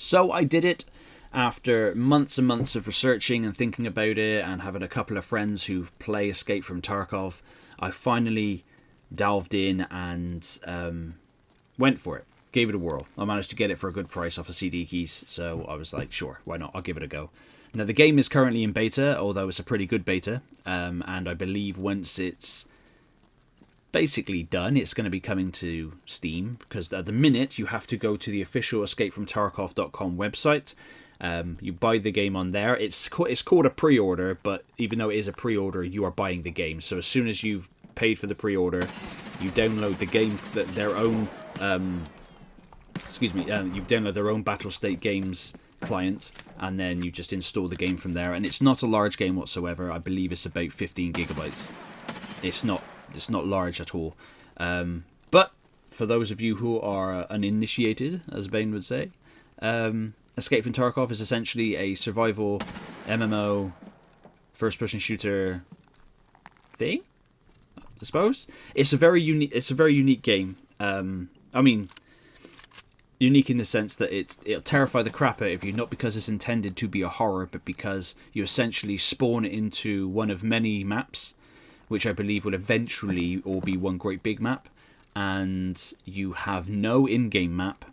So I did it after months and months of researching and thinking about it and having a couple of friends who play Escape from Tarkov. I finally delved in and went for it. Gave it a whirl. I managed to get it for a good price off of CD Keys, so I was like, sure, why not? I'll give it a go. Now, the game is currently in beta, although it's a pretty good beta, and I believe once it's basically done, it's going to be coming to Steam, because at the minute you have to go to the official escapefromtarkov.com website. You buy the game on there. It's called a pre-order, but even though it is a pre-order, you are buying the game. So as soon as you've paid for the pre-order, you download the game, their own you download their own Battlestate Games client, and then you just install the game from there. And it's not a large game whatsoever. I believe it's about 15 gigabytes. It's not large at all. But for those of you who are uninitiated, as Bane would say, Escape from Tarkov is essentially a survival MMO first-person shooter thing, I suppose. It's a very unique game. Unique in the sense that it'll terrify the crap out of you, not because it's intended to be a horror, but because you essentially spawn into one of many maps, which I believe will eventually all be one great big map, and you have no in-game map,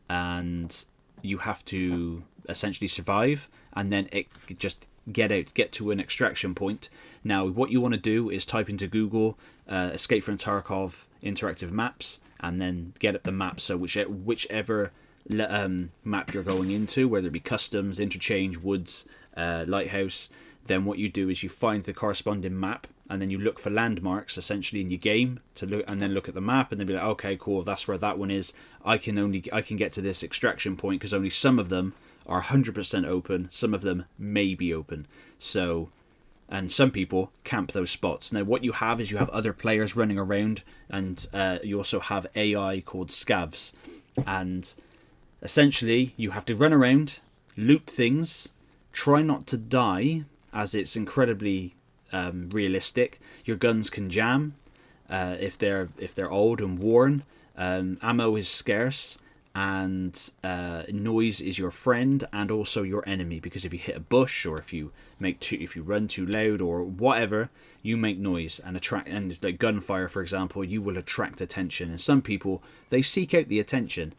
and you have to essentially survive, and then just get to an extraction point. Now, what you want to do is type into Google Escape from Tarkov interactive maps, and then get at the map. So whichever map you're going into, whether it be customs, interchange, woods, lighthouse, then what you do is you find the corresponding map, and then you look for landmarks essentially in your game to look, and then look at the map, and then be like, okay, cool, that's where that one is. I can get to this extraction point because only some of them are 100% open, some of them may be open. So, and some people camp those spots. Now, what you have is you have other players running around, and you also have AI called scavs, and essentially you have to run around, loot things, try not to die, as it's incredibly realistic. Your guns can jam if they're old and worn. Ammo is scarce, and noise is your friend and also your enemy, because if you hit a bush, or if you run too loud or whatever, you make noise and attract, and like gunfire, for example, you will attract attention, and some people, they seek out the attention.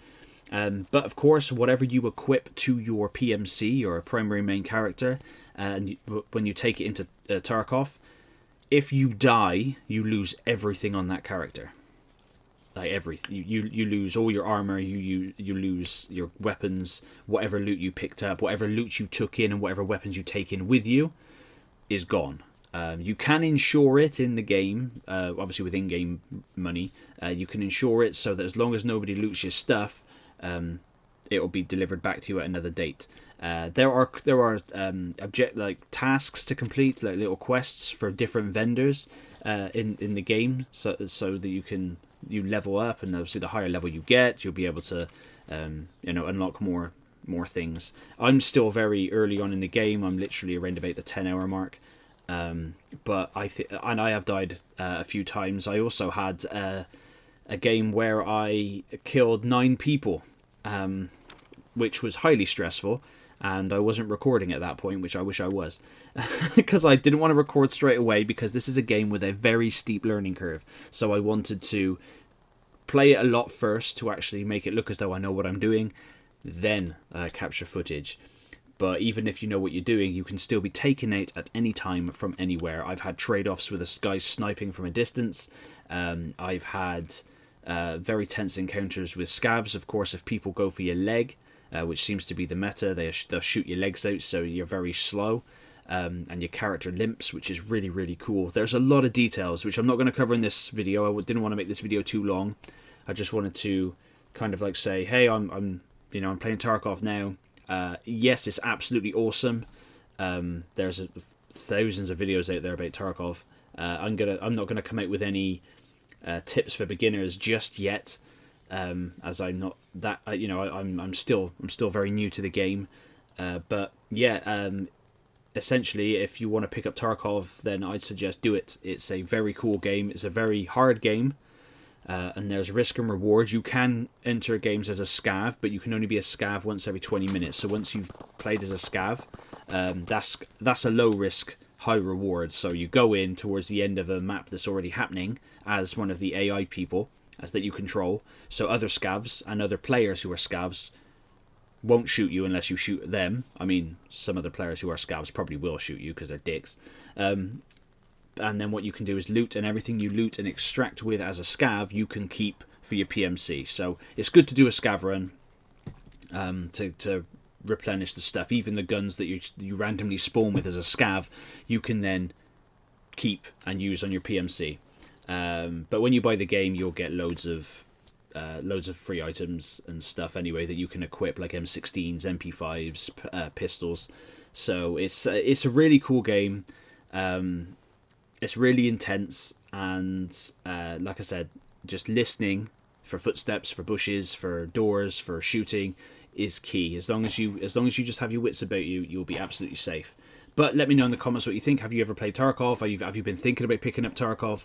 But of course, whatever you equip to your PMC, or a primary main character, and when you take it into Tarkov, if you die, you lose everything on that character. Like everything, you lose all your armor, you lose your weapons, whatever loot you picked up, whatever loot you took in, and whatever weapons you take in with you is gone. You can insure it in the game, obviously with in-game money. You can insure it so that as long as nobody loots your stuff, it will be delivered back to you at another date. There are tasks to complete, like little quests for different vendors in the game, so that you level up, and obviously the higher level you get, you'll be able to unlock more things. I'm still very early on in the game. I'm literally around about the 10-hour mark, but I have died a few times. I also had a game where I killed 9 people, which was highly stressful, and I wasn't recording at that point, which I wish I was, because I didn't want to record straight away, because this is a game with a very steep learning curve. So I wanted to play it a lot first to actually make it look as though I know what I'm doing, then capture footage. But even if you know what you're doing, you can still be taken out at any time from anywhere. I've had trade-offs with a guy sniping from a distance. I've had very tense encounters with scavs, of course, if people go for your leg, which seems to be the meta. They'll shoot your legs out, so you're very slow, and your character limps, which is really, really cool. There's a lot of details, which I'm not going to cover in this video. I didn't want to make this video too long. I just wanted to kind of like say, hey, I'm playing Tarkov now. Yes, it's absolutely awesome. There's thousands of videos out there about Tarkov. I'm not gonna come out with any tips for beginners just yet, as I'm not that I'm still very new to the game. But yeah, essentially, if you want to pick up Tarkov, then I'd suggest do it. It's a very cool game. It's a very hard game. And there's risk and reward. You can enter games as a scav, but you can only be a scav once every 20 minutes. So once you've played as a scav, that's a low risk, high reward. So you go in towards the end of a map that's already happening as one of the AI people as that you control. So other scavs and other players who are scavs won't shoot you unless you shoot them. I mean, some other players who are scavs probably will shoot you because they're dicks. And then what you can do is loot, and everything you loot and extract with as a scav, you can keep for your PMC. So it's good to do a scav run to replenish the stuff. Even the guns that you randomly spawn with as a scav, you can then keep and use on your PMC. But when you buy the game, you'll get loads of free items and stuff anyway that you can equip, like M16s, MP5s, pistols. So it's a really cool game. It's really intense, and like I said, just listening for footsteps, for bushes, for doors, for shooting is key. As long as you just have your wits about you, you'll be absolutely safe. But let me know in the comments what you think. Have you ever played Tarkov? Have you been thinking about picking up Tarkov?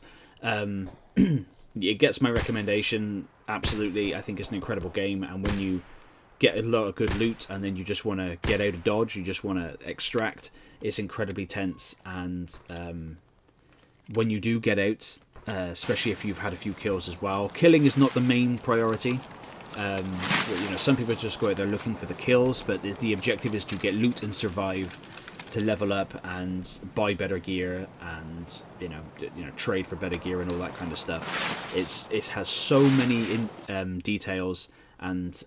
It gets my recommendation, absolutely. I think it's an incredible game, and when you get a lot of good loot and then you just want to get out of dodge, you just want to extract, it's incredibly tense. And when you do get out, especially if you've had a few kills as well, killing is not the main priority. Some people just go out there looking for the kills, but the objective is to get loot and survive, to level up and buy better gear, and trade for better gear and all that kind of stuff. It has so many details and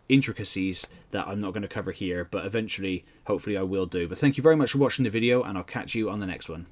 intricacies that I'm not going to cover here, but eventually, hopefully, I will do. But thank you very much for watching the video, and I'll catch you on the next one.